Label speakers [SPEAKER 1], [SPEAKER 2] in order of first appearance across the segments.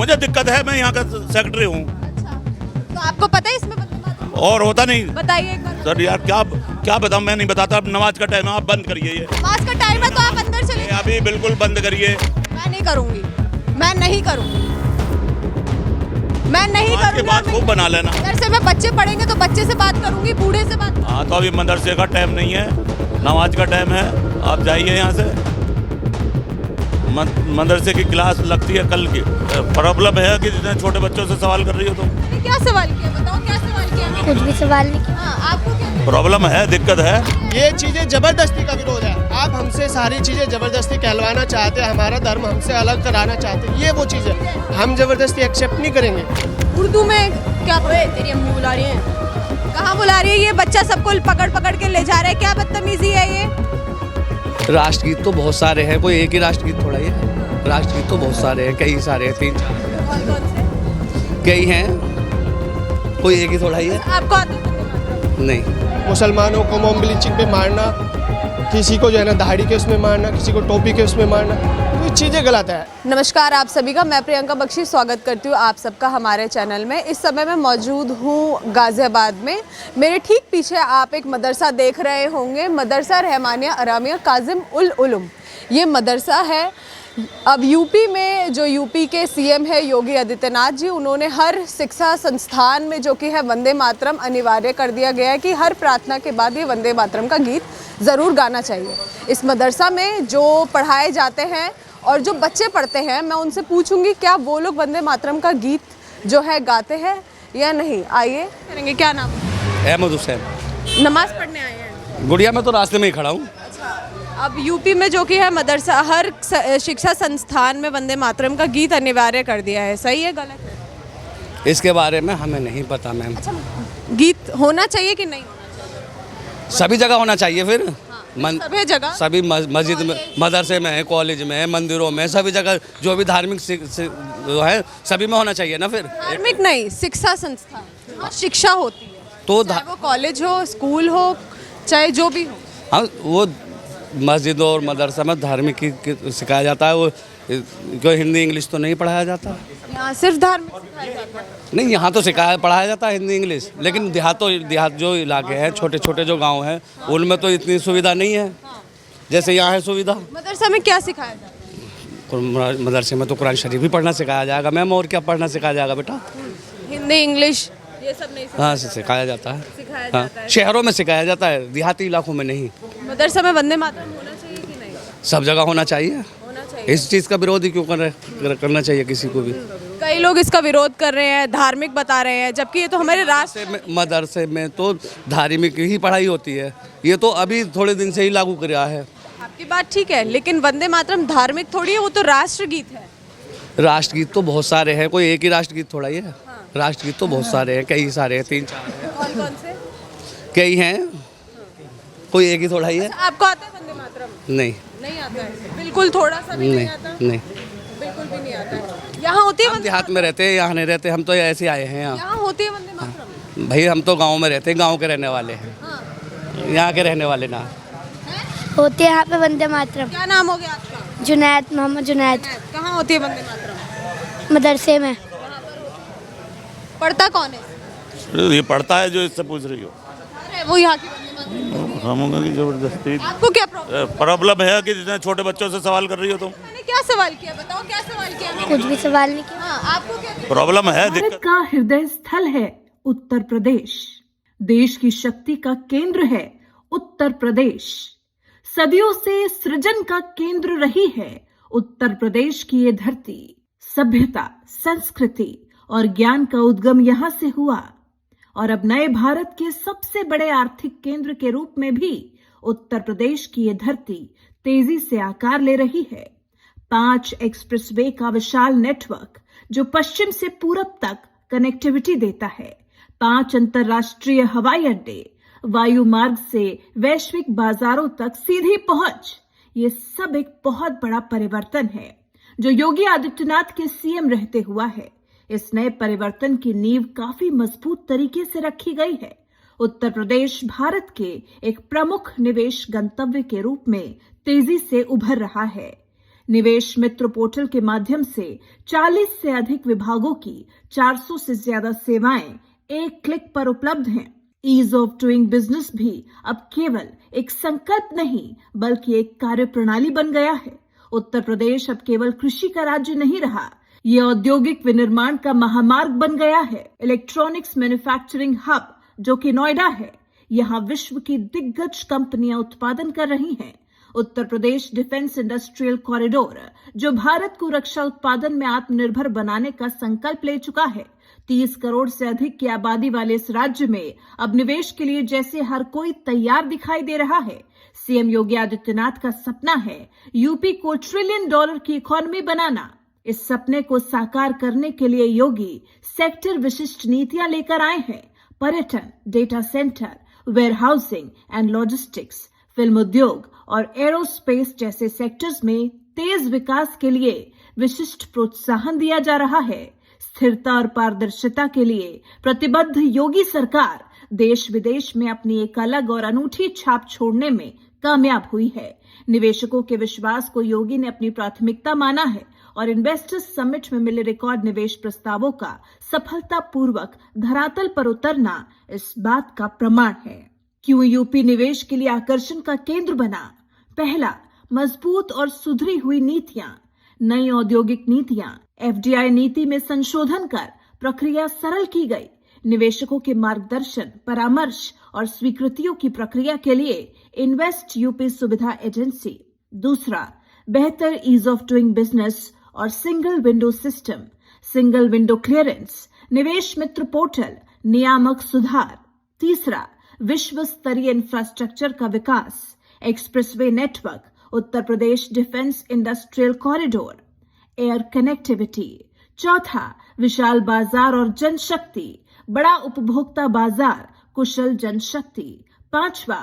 [SPEAKER 1] मुझे दिक्कत है, मैं यहाँ का सेक्रेटरी हूँ।
[SPEAKER 2] अच्छा, तो आपको पता है इसमें वंदे मातरम?
[SPEAKER 1] और होता नहीं
[SPEAKER 2] बताइए एक बार।
[SPEAKER 1] सर यार, क्या बताऊँ, मैं नहीं बताता। अब नमाज का टाइम है, आप बंद करिए ये।
[SPEAKER 2] नमाज का टाइम है तो आप अंदर चले।
[SPEAKER 1] अभी बिल्कुल बंद करिए।
[SPEAKER 2] मैं नहीं करूंगी, मैं नहीं करूंगी, मैं नहीं
[SPEAKER 1] नमाज के बाद
[SPEAKER 2] करूंगी।
[SPEAKER 1] खूब बना लेना।
[SPEAKER 2] मदरसे में बच्चे पढ़ेंगे तो बच्चे से बात करूंगी, बूढ़े से बात।
[SPEAKER 1] हाँ, तो अभी मदरसे का टाइम नहीं है, नमाज का टाइम है। आप जाइए यहाँ से। मदरसे की क्लास लगती है कल की। प्रॉब्लम है कि जितने छोटे बच्चों से सवाल कर रही हो तुम।
[SPEAKER 2] क्या सवाल किया बताओ, क्या सवाल किया?
[SPEAKER 3] कुछ भी सवाल नहीं किया।
[SPEAKER 2] हाँ, आपको क्या
[SPEAKER 1] प्रॉब्लम है, दिक्कत है।
[SPEAKER 4] ये चीजें जबरदस्ती का विरोध है। आप हमसे सारी चीजें जबरदस्ती कहलवाना चाहते हैं, हमारा धर्म हमसे अलग कराना चाहते हैं, ये वो चीजें हम जबरदस्ती एक्सेप्ट नहीं करेंगे।
[SPEAKER 2] उर्दू में क्या? तेरी अम्मी बुला रही है। कहाँ बुला रही है? ये बच्चा सबको पकड़ पकड़ के ले जा रहा है, क्या बदतमीजी है ये?
[SPEAKER 5] राष्ट्रगीत तो बहुत सारे हैं, कोई एक ही राष्ट्रगीत थोड़ा ही है। राष्ट्रगीत तो बहुत सारे हैं, कई सारे हैं, 3-4
[SPEAKER 2] कौन कौन से?
[SPEAKER 5] कई हैं, कोई एक ही थोड़ा ही है।
[SPEAKER 2] आपको आते हैं वंदे मातरम?
[SPEAKER 5] नहीं।
[SPEAKER 4] मुसलमानों को मोम ब्लीचिंग पे मारना, किसी को जो है ना दाढ़ी के उसमें मारना, किसी को टोपी के उसमें मारना, तो ये चीजें गलत है।
[SPEAKER 2] नमस्कार आप सभी का, मैं प्रियंका बख्शी स्वागत करती हूँ आप सबका हमारे चैनल में। इस समय मैं मौजूद हूँ गाज़ियाबाद में। मेरे ठीक पीछे आप एक मदरसा देख रहे होंगे, मदरसा रहमानिया अरामिया काजिम उल उलूम। ये मदरसा है। अब यूपी में जो यूपी के सीएम है योगी आदित्यनाथ जी, उन्होंने हर शिक्षा संस्थान में जो कि है वंदे मातरम अनिवार्य कर दिया गया है कि हर प्रार्थना के बाद ये वंदे मातरम का गीत ज़रूर गाना चाहिए। इस मदरसा में जो पढ़ाए जाते हैं और जो बच्चे पढ़ते हैं, मैं उनसे पूछूंगी क्या वो लोग वंदे मातरम का गीत जो है गाते हैं या नहीं। आइए करेंगे। क्या नाम?
[SPEAKER 5] अहमद हुसैन।
[SPEAKER 2] नमाज पढ़ने आए हैं?
[SPEAKER 5] गुड़िया, मैं तो रास्ते में ही खड़ा हूँ।
[SPEAKER 2] अब यूपी में जो कि है मदरसा हर शिक्षा संस्थान में वंदे मातरम का गीत अनिवार्य कर दिया है, सही है गलत है?
[SPEAKER 5] इसके बारे में हमें नहीं पता मैम।
[SPEAKER 2] अच्छा, गीत होना चाहिए कि नहीं होना चाहिए?
[SPEAKER 5] सभी जगह होना चाहिए फिर।
[SPEAKER 2] सभी जगह,
[SPEAKER 5] सभी मस्जिद में, मदरसे में है, कॉलेज में है, मंदिरों में, सभी जगह जो भी धार्मिक जो है सभी में होना चाहिए ना फिर।
[SPEAKER 2] धार्मिक नहीं, शिक्षा संस्थान। हाँ, शिक्षा होती है
[SPEAKER 5] तो
[SPEAKER 2] चाहे वो कॉलेज हो, स्कूल हो, चाहे जो भी हो।
[SPEAKER 5] हाँ, वो मस्जिद और मदरसा में धार्मिक की सिखाया जाता है। वो कोई हिंदी इंग्लिश तो नहीं पढ़ाया जाता।
[SPEAKER 2] यहाँ सिर्फ धार्मिक सिखाया जाता है।
[SPEAKER 5] नहीं, यहाँ तो पढ़ाया जाता है हिंदी इंग्लिश, लेकिन देहात जो इलाके हैं, छोटे छोटे जो गांव हैं, उनमें तो इतनी सुविधा नहीं है जैसे यहाँ है सुविधा।
[SPEAKER 2] मदरसा में क्या सिखाया जाता है?
[SPEAKER 5] मदरसे में तो कुरान शरीफ भी पढ़ना सिखाया जाएगा मैम, और क्या पढ़ना सिखाया जाएगा बेटा?
[SPEAKER 2] हिंदी इंग्लिश ये सब नहीं
[SPEAKER 5] हाँ, सिखाया जाता है।
[SPEAKER 2] सिखाया
[SPEAKER 5] हाँ,
[SPEAKER 2] जाता है।
[SPEAKER 5] शहरों में सिखाया जाता है, देहाती इलाकों में नहीं।
[SPEAKER 2] मदरसा में वंदे मातरम होना चाहिए कि नहीं
[SPEAKER 5] सब जगह होना चाहिए।
[SPEAKER 2] होना चाहिए?
[SPEAKER 5] इस चीज़ का विरोध ही क्यों करना चाहिए किसी को भी?
[SPEAKER 2] कई लोग इसका विरोध कर रहे हैं, धार्मिक बता रहे हैं, जबकि ये तो हमारे राष्ट्र
[SPEAKER 5] मदरसे में तो धार्मिक ही पढ़ाई होती है। ये तो अभी थोड़े दिन से ही लागू किया है।
[SPEAKER 2] आपकी बात ठीक है, लेकिन वंदे मातरम धार्मिक थोड़ी है, वो तो राष्ट्रगीत है।
[SPEAKER 5] राष्ट्रगीत तो बहुत सारे हैं, कोई एक ही राष्ट्रगीत थोड़ा ही है। राष्ट्रगीत तो बहुत सारे हैं, कई सारे हैं, 3-4 हैं।
[SPEAKER 2] कौन कौन से?
[SPEAKER 5] कई हैं, कोई एक ही थोड़ा ही है।
[SPEAKER 2] आपको आता है वंदे मातरम?
[SPEAKER 5] नहीं
[SPEAKER 2] नहीं आता है, बिल्कुल थोड़ा सा भी नहीं आता?
[SPEAKER 5] नहीं।
[SPEAKER 2] बिल्कुल भी नहीं आता है। यहाँ होती है
[SPEAKER 5] हम
[SPEAKER 2] वंदे
[SPEAKER 5] देहात में रहते हैं, यहाँ नहीं रहते, हम तो ऐसे आए हैं यहाँ।
[SPEAKER 2] यहाँ होती है वंदे मातरम?
[SPEAKER 5] भाई हम तो गांव में रहते हैं, गांव के रहने वाले हैं, यहाँ के रहने वाले ना।
[SPEAKER 3] होती है यहाँ पे वंदे मातरम।
[SPEAKER 2] क्या नाम हो गया आपका?
[SPEAKER 3] जुनैद, मोहम्मद जुनैद।
[SPEAKER 2] कहाँ होती है वंदे मातरम?
[SPEAKER 3] मदरसे में।
[SPEAKER 2] पढ़ता कौन है?
[SPEAKER 1] ये पढ़ता है जो इससे पूछ रही हो।
[SPEAKER 2] अरे वो यहाँ की वंदे मातरम।
[SPEAKER 1] हम की जबरदस्ती
[SPEAKER 2] आपको क्या प्रॉब्लम?
[SPEAKER 1] प्रॉब्लम है कि जितने छोटे बच्चों से सवाल कर रही हो तुम।
[SPEAKER 2] मैंने क्या सवाल किया बताओ, क्या सवाल किया मैंने?
[SPEAKER 3] कुछ भी सवाल नहीं किया।
[SPEAKER 2] हाँ, आपको क्या?
[SPEAKER 1] प्रॉब्लम है,
[SPEAKER 6] भारत
[SPEAKER 1] दिक्कत।
[SPEAKER 6] का हृदय स्थल है उत्तर प्रदेश। देश की शक्ति का केंद्र है उत्तर प्रदेश। सदियों से सृजन का केंद्र रही है उत्तर प्रदेश की ये धरती। सभ्यता, संस्कृति और ज्ञान का उद्गम यहाँ से हुआ और अब नए भारत के सबसे बड़े आर्थिक केंद्र के रूप में भी उत्तर प्रदेश की ये धरती तेजी से आकार ले रही है। 5 एक्सप्रेसवे का विशाल नेटवर्क जो पश्चिम से पूरब तक कनेक्टिविटी देता है, 5 अंतर्राष्ट्रीय हवाई अड्डे, वायु मार्ग से वैश्विक बाजारों तक सीधी पहुंच, ये सब एक बहुत बड़ा परिवर्तन है जो योगी आदित्यनाथ के सीएम रहते हुआ है। इस नए परिवर्तन की नींव काफी मजबूत तरीके से रखी गई है। उत्तर प्रदेश भारत के एक प्रमुख निवेश गंतव्य के रूप में तेजी से उभर रहा है। निवेश मित्र पोर्टल के माध्यम से 40 से अधिक विभागों की 400 से ज्यादा सेवाएं एक क्लिक पर उपलब्ध हैं। ईज ऑफ डूइंग बिजनेस भी अब केवल एक संकल्प नहीं बल्कि एक कार्यप्रणाली बन गया है। उत्तर प्रदेश अब केवल कृषि का राज्य नहीं रहा, ये औद्योगिक विनिर्माण का महामार्ग बन गया है। इलेक्ट्रॉनिक्स मैन्युफैक्चरिंग हब जो कि नोएडा है, यहाँ विश्व की दिग्गज कंपनियां उत्पादन कर रही हैं। उत्तर प्रदेश डिफेंस इंडस्ट्रियल कॉरिडोर जो भारत को रक्षा उत्पादन में आत्मनिर्भर बनाने का संकल्प ले चुका है। 30 करोड़ से अधिक की आबादी वाले इस राज्य में अब निवेश के लिए जैसे हर कोई तैयार दिखाई दे रहा है। सीएम योगी आदित्यनाथ का सपना है यूपी को $1 ट्रिलियन की इकोनॉमी बनाना। इस सपने को साकार करने के लिए योगी सेक्टर विशिष्ट नीतियां लेकर आए हैं। पर्यटन, data centre, warehousing and logistics, film उद्योग और एरोस्पेस जैसे सेक्टर्स में तेज विकास के लिए विशिष्ट प्रोत्साहन दिया जा रहा है। स्थिरता और पारदर्शिता के लिए प्रतिबद्ध योगी सरकार देश विदेश में अपनी एक अलग और अनूठी छाप छोड़ने में कामयाब हुई है। निवेशकों के विश्वास को योगी ने अपनी प्राथमिकता माना है और इन्वेस्टर्स समिट में मिले रिकॉर्ड निवेश प्रस्तावों का सफलतापूर्वक धरातल पर उतरना इस बात का प्रमाण है। क्यों यूपी निवेश के लिए आकर्षण का केंद्र बना? पहला, मजबूत और सुधरी हुई नीतियां। नई औद्योगिक नीतियां, एफडीआई नीति में संशोधन कर प्रक्रिया सरल की गई। निवेशकों के मार्गदर्शन, परामर्श और स्वीकृतियों की प्रक्रिया के लिए इन्वेस्ट यूपी सुविधा एजेंसी। दूसरा, बेहतर ईज ऑफ डूइंग बिजनेस और single window system, single window clearance, निवेश मित्र पोर्टल, नियामक सुधार। तीसरा, विश्व स्तरीय इंफ्रास्ट्रक्चर का विकास, expressway network, Uttar Pradesh defence industrial corridor, air connectivity. चौथा, विशाल बाजार और जनशक्ति, बड़ा उपभोक्ता बाजार, कुशल जनशक्ति। पांचवा,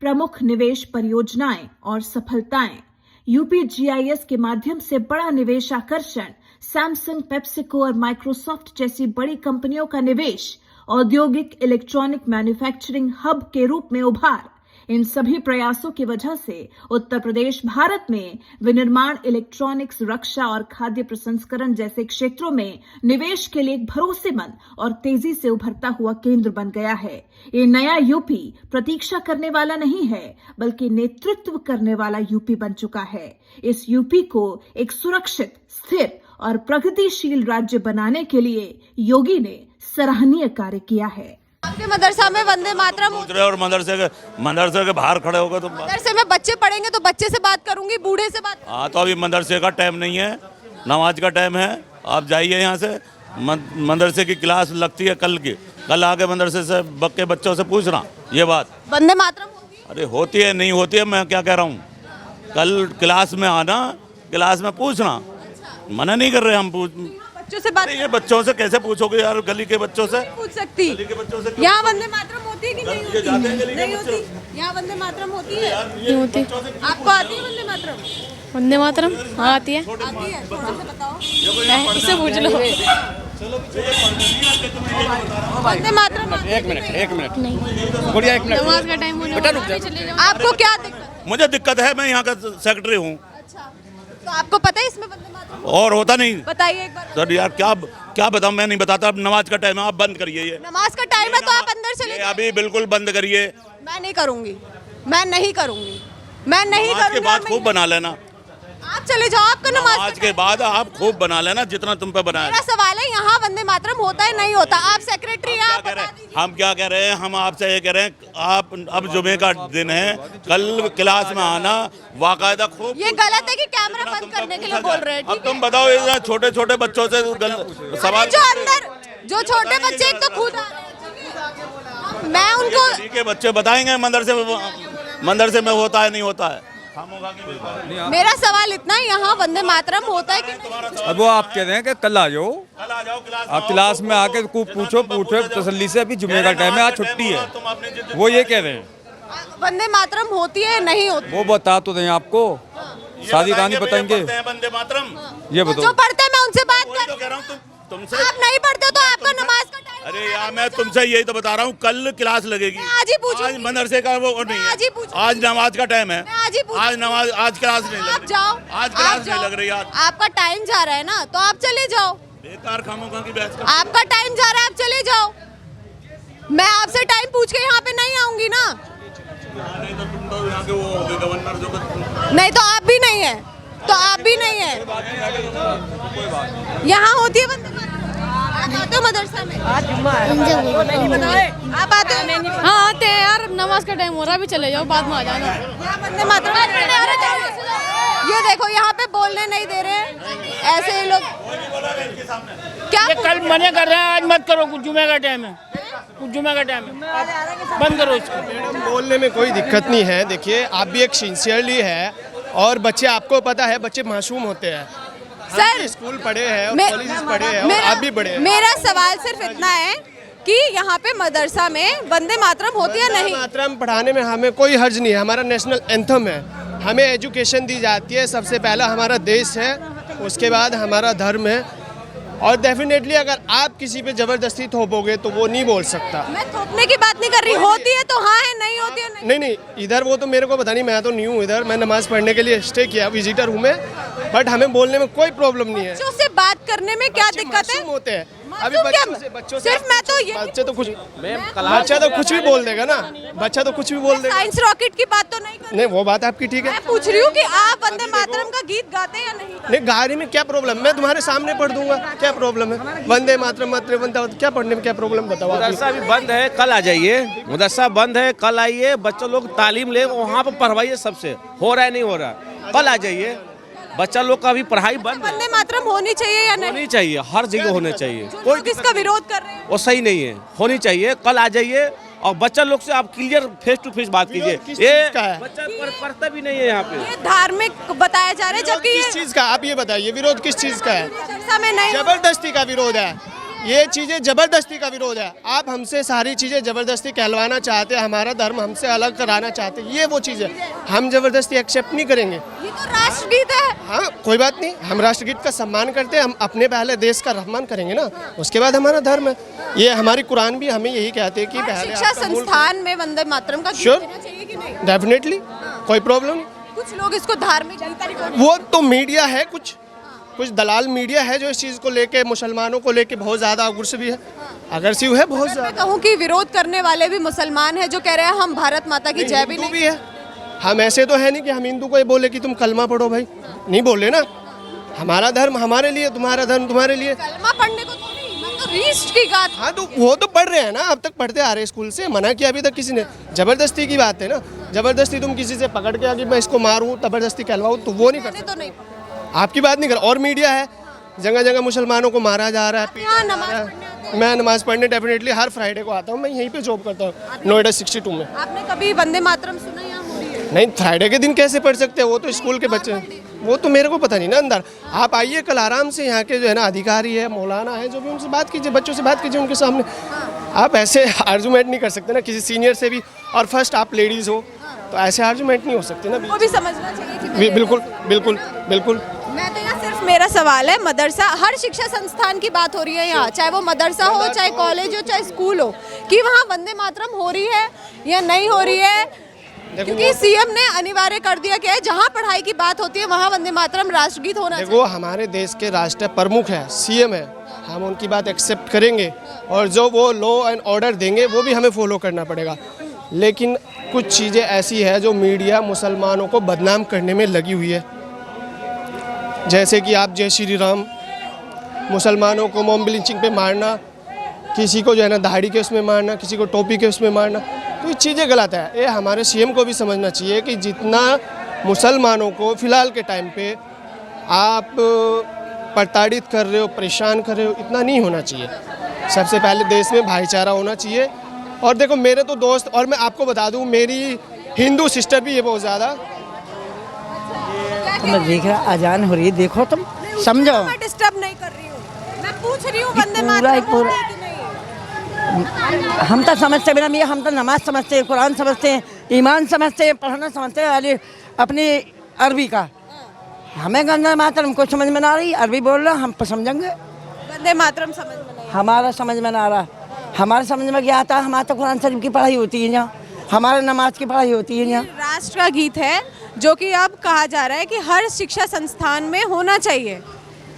[SPEAKER 6] प्रमुख निवेश परियोजनाएं और सफलताएं। यूपी जीआईएस के माध्यम से बड़ा निवेश आकर्षण, सैमसंग, पेप्सिको और माइक्रोसॉफ्ट जैसी बड़ी कंपनियों का निवेश, औद्योगिक इलेक्ट्रॉनिक मैन्युफैक्चरिंग हब के रूप में उभार। इन सभी प्रयासों की वजह से उत्तर प्रदेश भारत में विनिर्माण, इलेक्ट्रॉनिक्स, रक्षा और खाद्य प्रसंस्करण जैसे क्षेत्रों में निवेश के लिए एक भरोसेमंद और तेजी से उभरता हुआ केंद्र बन गया है। ये नया यूपी प्रतीक्षा करने वाला नहीं है बल्कि नेतृत्व करने वाला यूपी बन चुका है। इस यूपी को एक सुरक्षित, स्थिर और प्रगतिशील राज्य बनाने के लिए योगी ने सराहनीय कार्य किया है।
[SPEAKER 2] आपके मदरसा में वंदे मातरम
[SPEAKER 1] पूछ रहे और मदरसे के बाहर खड़े होकर तो
[SPEAKER 2] मदरसे में बच्चे पढ़ेंगे तो बच्चे से बात करूंगी, बूढ़े से बात।
[SPEAKER 1] हाँ, तो अभी मदरसे का टाइम नहीं है, नमाज का टाइम है। आप जाइए यहाँ से, मदरसे की क्लास लगती है कल आके मदरसे से के बच्चों से पूछना ये बात।
[SPEAKER 2] वंदे मातरम होगी?
[SPEAKER 1] अरे होती है, नहीं होती है, मैं क्या कह रहा हूँ। कल क्लास में आना, क्लास में पूछना। मना नहीं कर रहे हम,
[SPEAKER 2] बच्चों से बात।
[SPEAKER 1] ये बच्चों से कैसे पूछोगे यार, गली के बच्चों से
[SPEAKER 2] पूछ सकती।
[SPEAKER 1] गली के बच्चों से
[SPEAKER 2] यहाँ वंदे मातरम होती है कि नहीं
[SPEAKER 1] ये जाते हैं गली
[SPEAKER 2] होती?
[SPEAKER 1] के
[SPEAKER 2] नहीं
[SPEAKER 1] बच्चे।
[SPEAKER 2] होती। यहाँ वंदे मातरम होती है?
[SPEAKER 7] नहीं होती।
[SPEAKER 2] आपको आती है वंदे मातरम?
[SPEAKER 7] वंदे मातरम हाँ आती है।
[SPEAKER 2] आती है, थोड़ा सा बताओ।
[SPEAKER 7] इससे पूछ लो।
[SPEAKER 2] वंदे मातरम आती है?
[SPEAKER 5] एक मिनट
[SPEAKER 7] नहीं,
[SPEAKER 5] गुड़िया, एक मिनट।
[SPEAKER 7] नमाज का टाइम होने
[SPEAKER 5] बेटा,
[SPEAKER 7] वाला
[SPEAKER 5] रुक
[SPEAKER 7] है,
[SPEAKER 5] जा।
[SPEAKER 7] चले जाओ।
[SPEAKER 2] आपको क्या दिक्कत?
[SPEAKER 1] मुझे दिक्कत है, मैं यहाँ का सेक्रेटरी हूँ।
[SPEAKER 2] अच्छा, तो आपको पता है इसमें वंदे मातरम?
[SPEAKER 1] और होता नहीं।
[SPEAKER 2] बताइए एक बार।
[SPEAKER 1] सर यार क्या बताऊं, मैं नहीं बताता। अब नमाज का टाइम है, आप बंद करिए ये।
[SPEAKER 2] नमाज का टाइम है तो आप अंदर चले
[SPEAKER 1] ये
[SPEAKER 2] जाइए।
[SPEAKER 1] अभी बिल्कुल बंद करिए।
[SPEAKER 2] मैं नहीं करूंगी, मैं नहीं करूंगी, मैं नहीं
[SPEAKER 1] नमाज के
[SPEAKER 2] करूंगी।
[SPEAKER 1] बाद
[SPEAKER 2] और
[SPEAKER 1] खूब
[SPEAKER 2] मैं-
[SPEAKER 1] बना लेना।
[SPEAKER 2] आप चले जाओ, आपका नमाज
[SPEAKER 1] नमाज के बाद आप खूब बना लेना जितना तुम पे बनाया।
[SPEAKER 2] मेरा सवाल है यहाँ वंदे मातरम होता है नहीं होता? आप सेक्रेटरी हैं, आप बता दीजिए।
[SPEAKER 1] हम क्या कह रहे हैं, हम आपसे ये कह रहे हैं, आप अब जुमे का दिन है, कल क्लास में आना, वाकायदा खूब।
[SPEAKER 2] ये गलत है कि कैमरा बंद करने के लिए बोल रहे हैं।
[SPEAKER 1] अब
[SPEAKER 2] ठीक है?
[SPEAKER 1] तुम बताओ, ये छोटे छोटे बच्चों से सवाल।
[SPEAKER 2] जो अंदर जो छोटे बच्चे एक तो खुद आ रहे हैं, मैं उनको
[SPEAKER 1] गली के बच्चे बताएंगे मदरसे में होता है नहीं होता है।
[SPEAKER 2] मेरा सवाल इतना है, यहाँ वंदे मातरम होता है कि नहीं?
[SPEAKER 8] अब वो आप कह रहे हैं कि कल आ जाओ,
[SPEAKER 1] कल आ जाओ क्लास में,
[SPEAKER 8] आप क्लास में आके पूछो तसल्ली से। अभी जुमे का टाइम है, आज छुट्टी है, वो ये कह रहे हैं।
[SPEAKER 2] वंदे मातरम होती है नहीं होती?
[SPEAKER 8] वो बता तो दें आपको, सारी कहानी बताएंगे।
[SPEAKER 1] वंदे मातरम
[SPEAKER 8] ये
[SPEAKER 2] तो
[SPEAKER 8] बताओ।
[SPEAKER 2] जो पढ़ते हैं मैं उनसे बात
[SPEAKER 1] वही
[SPEAKER 2] कर।
[SPEAKER 1] तो कह रहा हूँ, तुमसे
[SPEAKER 2] आप नहीं पढ़ते हो तो आपका नमाज का टाइम
[SPEAKER 1] अरे यार मैं तुमसे यही तो बता रहा हूँ, कल क्लास लगेगी।
[SPEAKER 2] आज ही पूछूंगी।
[SPEAKER 1] आज मदरसे का वो नहीं
[SPEAKER 2] आज ही
[SPEAKER 1] है,
[SPEAKER 2] पूछूंगी।
[SPEAKER 1] आज नमाज का टाइम है।
[SPEAKER 2] मैं आज ही पूछूंगी।
[SPEAKER 1] आज नमाज, आज क्लास नहीं लग
[SPEAKER 2] आप
[SPEAKER 1] रही।
[SPEAKER 2] जाओ,
[SPEAKER 1] आज
[SPEAKER 2] आप
[SPEAKER 1] क्लास नहीं
[SPEAKER 2] जाओ।
[SPEAKER 1] लग रही यार।
[SPEAKER 2] आपका टाइम जा रहा है ना, तो आप चले जाओ।
[SPEAKER 1] बेकार खामोखा की बहस कर।
[SPEAKER 2] आपका टाइम जा रहा है, आप चले जाओ। मैं आपसे टाइम पूछ के यहाँ पे नहीं आऊंगी ना।
[SPEAKER 1] नहीं तो तुम तो यहाँ के वो हो गए गवर्नर जो
[SPEAKER 2] नहीं तो आप भी नहीं है, तो आप भी नहीं है। यहाँ होती है वंदे मातरम। आप आते हो मदरसा में? आप आते हो?
[SPEAKER 7] हाँ आते हैं यार, नमाज का टाइम हो रहा है, अभी चले जाओ, बाद में आ जाना।
[SPEAKER 2] यहाँ वंदे मातरम। ये देखो यहाँ पे बोलने नहीं दे रहे हैं ऐसे ही लोग। क्या
[SPEAKER 9] कल मना कर रहे हैं, आज मत करो, कुछ जुमे का टाइम है, कुछ जुमे का टाइम है, आप बंद करो इसको।
[SPEAKER 4] बोलने में कोई दिक्कत नहीं है। देखिए आप भी एक सिंसियरली है, और बच्चे आपको पता है बच्चे मासूम होते हैं।
[SPEAKER 2] सर
[SPEAKER 4] स्कूल पढ़े हैं और
[SPEAKER 2] मे-
[SPEAKER 4] कॉलेज पढ़े हैं और आप भी पढ़े हैं।
[SPEAKER 2] मेरा सवाल सिर्फ इतना है कि यहाँ पे मदरसा में वंदे मातरम होती है नहीं?
[SPEAKER 4] मातरम पढ़ाने में हमें कोई हर्ज नहीं है, हमारा नेशनल एंथम है। हमें एजुकेशन दी जाती है, सबसे पहला हमारा देश है, उसके बाद हमारा धर्म है। और डेफिनेटली अगर आप किसी पे जबरदस्ती थोपोगे तो वो नहीं बोल सकता।
[SPEAKER 2] मैं थोपने की बात नहीं कर रही, होती है तो हाँ है, नहीं होती है नहीं।
[SPEAKER 4] नहीं इधर वो तो मेरे को पता नहीं, मैं तो न्यू हूँ इधर, मैं नमाज पढ़ने के लिए स्टे किया, विजिटर हूँ मैं। बट हमें बोलने में कोई प्रॉब्लम नहीं है।
[SPEAKER 2] बच्चों से बात करने में क्या दिक्कत है?
[SPEAKER 4] मासूम होते हैं अभी
[SPEAKER 2] मासूम क्या?
[SPEAKER 4] बच्चों से
[SPEAKER 2] सिर्फ मैं तो ये
[SPEAKER 4] बच्चे तो कुछ बच्चा तो कुछ भी बोल देगा ना, बच्चा तो कुछ भी बोल देगा।
[SPEAKER 2] साइंस रॉकेट की बात तो नहीं कर रही।
[SPEAKER 4] नहीं वो बात आपकी ठीक है।
[SPEAKER 2] मैं पूछ रही हूँ कि आप वंदे मातरम का गीत गाते हैं या नहीं गाते?
[SPEAKER 4] नहीं गाने में क्या प्रॉब्लम, मैं तुम्हारे सामने पढ़ दूंगा, क्या प्रॉब्लम है? वंदे मातरम मातृ वंदे, क्या पढ़ने में क्या प्रॉब्लम बताओ आप?
[SPEAKER 5] मदरसा अभी बंद है, कल आ जाइए। मदरसा बंद है, कल आइए, बच्चों लोग तालीम ले, वहाँ पर पढ़वाइए। सबसे हो रहा है नहीं हो रहा, कल आ जाइए। बच्चा लोग का अभी पढ़ाई बंद है।
[SPEAKER 2] वंदे मातरम होनी चाहिए या नहीं?
[SPEAKER 5] होनी चाहिए, हर जगह होना चाहिए।
[SPEAKER 2] कोई इसका विरोध कर रहे हैं?
[SPEAKER 5] वो सही नहीं है, होनी चाहिए। कल आ जाइए और बच्चा लोग से आप क्लियर फेस टू फेस बात कीजिए।
[SPEAKER 4] किस
[SPEAKER 5] ये
[SPEAKER 4] चीज़ का है?
[SPEAKER 5] बच्चा पढ़ता भी नहीं है यहाँ पे।
[SPEAKER 2] ये धार्मिक बताया जा रहा है, जबकि
[SPEAKER 4] किस चीज का, आप ये बताइए विरोध किस चीज का है?
[SPEAKER 2] मदरसा में नहीं।
[SPEAKER 4] जबरदस्ती का विरोध है, ये चीजें जबरदस्ती का विरोध है। आप हमसे सारी चीजें जबरदस्ती कहलवाना चाहते हैं, हमारा धर्म हमसे अलग कराना चाहते हैं, ये वो चीज है। हम जबरदस्ती एक्सेप्ट नहीं करेंगे।
[SPEAKER 2] ये तो राष्ट्रगीत है।
[SPEAKER 4] हाँ कोई बात नहीं, हम राष्ट्रगीत का सम्मान करते हैं, हम अपने पहले देश का सम्मान करेंगे ना, उसके बाद हमारा धर्म है। ये हमारी कुरान भी हमें यही कहते हैं कि पहले
[SPEAKER 2] शिक्षा
[SPEAKER 4] आपका मुल्क-
[SPEAKER 2] संस्थान में वंदे मातरम का गीत
[SPEAKER 4] Sure.
[SPEAKER 2] देना चाहिए कि नहीं?
[SPEAKER 4] डेफिनेटली कोई प्रॉब्लम नहीं।
[SPEAKER 2] कुछ लोग इसको धार्मिक
[SPEAKER 4] वो तो मीडिया है, कुछ दलाल मीडिया है जो इस चीज़ को लेके, मुसलमानों को लेके बहुत ज़्यादा अग्रेसिव है, अग्रेसिव है बहुत
[SPEAKER 2] मैं
[SPEAKER 4] ज़्यादा।
[SPEAKER 2] कहूँ कि विरोध करने वाले भी मुसलमान हैं जो कह रहे हैं हम भारत माता की जय भी
[SPEAKER 4] हिंदू
[SPEAKER 2] नहीं।
[SPEAKER 4] भी है, हम ऐसे तो है नहीं कि हम हिंदू को ये बोले कि तुम कलमा पढ़ो भाई, नहीं बोले ना। हमारा धर्म हमारे लिए, तुम्हारा धर्म तुम्हारे लिए।
[SPEAKER 2] कलमा पढ़ने को तो नहीं, मैं तो रीस्ट की बात।
[SPEAKER 4] हाँ तो वो तो पढ़ रहे हैं ना, अब तक पढ़ते आ रहे हैं स्कूल से, मना किया अभी तक किसी ने? जबरदस्ती की बात है ना, जबरदस्ती तुम किसी से पकड़ के आगे मैं इसको मारूं, जबरदस्ती कहलवाऊं, तो वो नहीं कर
[SPEAKER 2] मैंने तो नहीं
[SPEAKER 4] सकते। आपकी बात नहीं कर। और मीडिया है, जगह जगह मुसलमानों को मारा जा रहा है, पीटा
[SPEAKER 2] यहाँ
[SPEAKER 4] जा
[SPEAKER 2] नमाज
[SPEAKER 4] रहा है।
[SPEAKER 2] पढ़ने आते
[SPEAKER 4] मैं नमाज पढ़ने डेफिनेटली हर फ्राइडे को आता हूँ, मैं यहीं पे जॉब करता हूँ नोएडा 62 में।
[SPEAKER 2] आपने कभी वंदे मातरम सुना यहाँ हो रही है?
[SPEAKER 4] नहीं फ्राइडे के दिन कैसे पढ़ सकते हैं, वो तो स्कूल के बच्चे हैं, वो तो मेरे को पता नहीं ना अंदर। आप आइए कल आराम से, यहाँ के जो है ना अधिकारी है, मौलाना है, जो भी उनसे बात कीजिए, बच्चों से बात कीजिए उनके सामने। आप ऐसे आर्गूमेंट नहीं कर सकते ना किसी सीनियर से भी, और फर्स्ट आप लेडीज़ हो तो ऐसे आर्गूमेंट नहीं हो सकते ना।
[SPEAKER 2] वो भी समझना चाहिए कि मैं
[SPEAKER 4] बिल्कुल बिल्कुल बिल्कुल।
[SPEAKER 2] मैं तो यहाँ सिर्फ मेरा सवाल है, मदरसा, हर शिक्षा संस्थान की बात हो रही है यहाँ, चाहे वो मदरसा हो, चाहे कॉलेज हो, चाहे स्कूल हो, कि वहाँ वंदे मातरम हो रही है या नहीं हो रही है। क्योंकि सीएम ने अनिवार्य कर दिया कि जहाँ पढ़ाई की बात होती है वहाँ वंदे मातरम राष्ट्रगीत होना चाहिए।
[SPEAKER 4] देखो हमारे देश के राष्ट्र प्रमुख है, सीएम है, हम उनकी बात एक्सेप्ट करेंगे और जो वो लॉ एंड ऑर्डर देंगे वो भी हमें फॉलो करना पड़ेगा। लेकिन कुछ चीज़ें ऐसी है जो मीडिया मुसलमानों को बदनाम करने में लगी हुई है, जैसे कि आप जय श्री राम, मुसलमानों को मॉब लिंचिंग पे मारना, किसी को जो है ना दाढ़ी के उसमें मारना, किसी को टोपी के उसमें मारना, तो ये चीज़ें गलत है। ये हमारे सीएम को भी समझना चाहिए कि जितना मुसलमानों को फ़िलहाल के टाइम पे आप प्रताड़ित कर रहे हो, परेशान कर रहे हो, इतना नहीं होना चाहिए। सबसे पहले देश में भाईचारा होना चाहिए। और देखो मेरे तो दोस्त, और मैं आपको बता दूं मेरी हिंदू सिस्टर भी है बहुत ज़्यादा।
[SPEAKER 10] मैं देख रहा अजान हो रही है, देखो तुम समझो।
[SPEAKER 2] मैं डिस्टर्ब नहीं कर रही हूँ, मैं पूछ रही हूँ वंदे
[SPEAKER 10] पूरा
[SPEAKER 2] मातरम
[SPEAKER 10] पूरा-
[SPEAKER 2] होती है कि नहीं?
[SPEAKER 10] हम तो समझते बिना मियाँ, हम तो नमाज समझते हैं, कुरान समझते हैं, ईमान समझते हैं, पढ़ना समझते हैं, अरे अपनी अरबी का। हमें वंदे मातरम को समझ में ना रही, अरबी बोल रहा हम समझेंगे।
[SPEAKER 2] वंदे मातरम समझ में नहीं
[SPEAKER 10] हमारा समझ में ना आ रहा। हमारे समझ में क्या आता है, हमारा तो कुरान शरीफ की पढ़ाई होती है यहाँ, हमारा नमाज की पढ़ाई होती है यहाँ।
[SPEAKER 2] राष्ट्र का गीत है जो कि अब कहा जा रहा है कि हर शिक्षा संस्थान में होना चाहिए।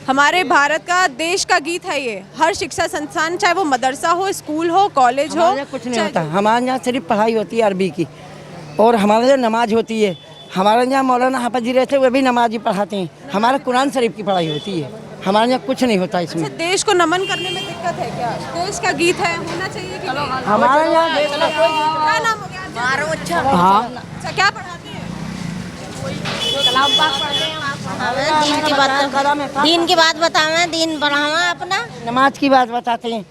[SPEAKER 2] हमारे भारत का, देश का गीत है ये। हर शिक्षा संस्थान, चाहे वो मदरसा हो, स्कूल हो, कॉलेज हो,
[SPEAKER 10] हमारे यहाँ कुछ नहीं होता। हमारे यहाँ सिर्फ पढ़ाई होती है अरबी की, और हमारे यहाँ नमाज होती है। हमारे यहाँ मौलाना हाफिज जी रहते, वे भी नमाज ही पढ़ाते हैं। हमारे कुरान शरीफ की पढ़ाई होती है, हमारे यहाँ कुछ नहीं होता इसमें।
[SPEAKER 2] अच्छा, देश को नमन करने में दिक्कत है क्या? देश का गीत है, होना चाहिए कि नहीं?
[SPEAKER 10] हमारे यहाँ
[SPEAKER 2] क्या नाम हो गया?
[SPEAKER 10] हाँ,
[SPEAKER 2] अच्छा, क्या पढ़ाते हैं?
[SPEAKER 3] दीन की बात बतावे, दीन बढ़ावा अपना।
[SPEAKER 10] नमाज की बात बताते हैं,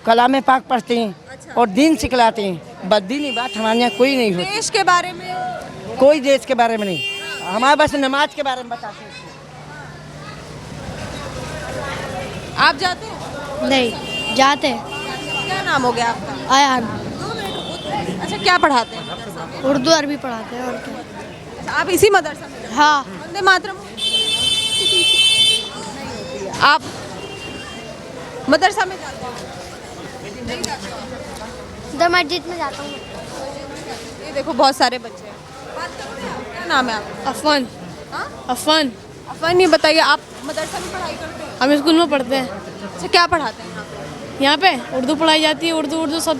[SPEAKER 10] कलाम पाक पढ़ते हैं और दीन सिखलाते हैं। बददीनी बात हमारे यहाँ कोई नहीं होती।
[SPEAKER 2] देश के बारे में,
[SPEAKER 10] कोई देश के बारे में नहीं, हमारे बस नमाज के बारे में बताते हैं।
[SPEAKER 2] आप जाते हैं?
[SPEAKER 3] नहीं जाते।
[SPEAKER 2] क्या नाम हो गया आपका?
[SPEAKER 3] आयान।
[SPEAKER 2] अच्छा, क्या पढ़ाते हैं मदरसा में?
[SPEAKER 3] उर्दू अरबी पढ़ाते हैं और क्या।
[SPEAKER 2] अच्छा, आप इसी मदरसा में?
[SPEAKER 3] हाँ।
[SPEAKER 2] वंदे मातरम आप मदरसा में जाते हैं? नहीं जाते हो?
[SPEAKER 3] उधर मस्जिद में जाता हूँ।
[SPEAKER 2] ये देखो बहुत सारे बच्चे हैं। बात करते हैं, क्या नाम है आपका?
[SPEAKER 7] अफवान।
[SPEAKER 2] हाँ?
[SPEAKER 7] अफवान।
[SPEAKER 2] अफवान, ये बताइए, आप मदरसा में पढ़ाई करते हैं?
[SPEAKER 7] हम स्कूल में पढ़ते हैं।
[SPEAKER 2] अच्छा, क्या पढ़ाते हैं यहाँ पे?
[SPEAKER 7] यहाँ पे उर्दू पढ़ाई जाती है। उर्दू सब।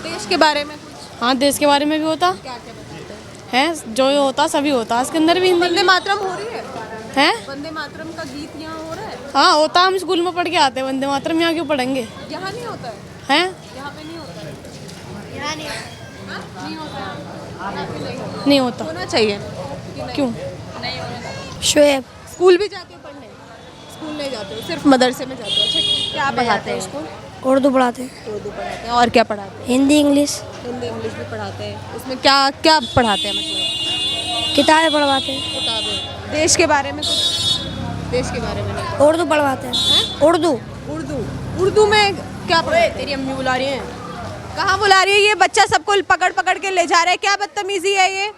[SPEAKER 2] देश के बारे में कुछ?
[SPEAKER 7] हाँ, देश के बारे में भी होता
[SPEAKER 2] क्या क्या बताते
[SPEAKER 7] है, जो होता सभी होता। इसके अंदर भी
[SPEAKER 2] हैं?
[SPEAKER 7] हिंदी
[SPEAKER 2] वंदे मातरम हो रही है?
[SPEAKER 7] है।
[SPEAKER 2] वंदे मातरम का गीत यहाँ हो रहा है?
[SPEAKER 7] हाँ होता, हम स्कूल में पढ़ के आते हैं। वंदे मातरम यहाँ क्यों पढ़ेंगे?
[SPEAKER 2] यहाँ नहीं होता है?
[SPEAKER 7] हैं?
[SPEAKER 2] यहाँ पे नहीं होता है?
[SPEAKER 3] यहाँ नहीं।
[SPEAKER 2] हाँ? नहीं होता है?
[SPEAKER 7] नहीं होता।
[SPEAKER 2] होना चाहिए।
[SPEAKER 7] क्यों?
[SPEAKER 3] शुएब।
[SPEAKER 2] स्कूल भी जाते हो पढ़ने? स्कूल नहीं जाते हो, सिर्फ मदरसे में जाते हो? अच्छा, क्या पढ़ाते हैं स्कूल?
[SPEAKER 3] उर्दू पढ़ाते हैं।
[SPEAKER 2] उर्दू पढ़ाते हैं, और क्या पढ़ाते हैं?
[SPEAKER 3] हिंदी इंग्लिश
[SPEAKER 2] हिंदी इंग्लिश भी पढ़ाते हैं। उसमें क्या क्या पढ़ाते हैं? मतलब
[SPEAKER 3] किताबें पढ़वाते हैं।
[SPEAKER 2] किताबें। देश के बारे में कुछ? देश के बारे में नहीं।
[SPEAKER 3] उर्दू पढ़वाते हैं। उर्दू।
[SPEAKER 2] उर्दू। उर्दू में क्या पढ़ाते? तेरी अम्मी बुला रही है। कहाँ बुला रही है? ये बच्चा सबको पकड़ पकड़ के ले जा रहा है, क्या बदतमीजी है ये?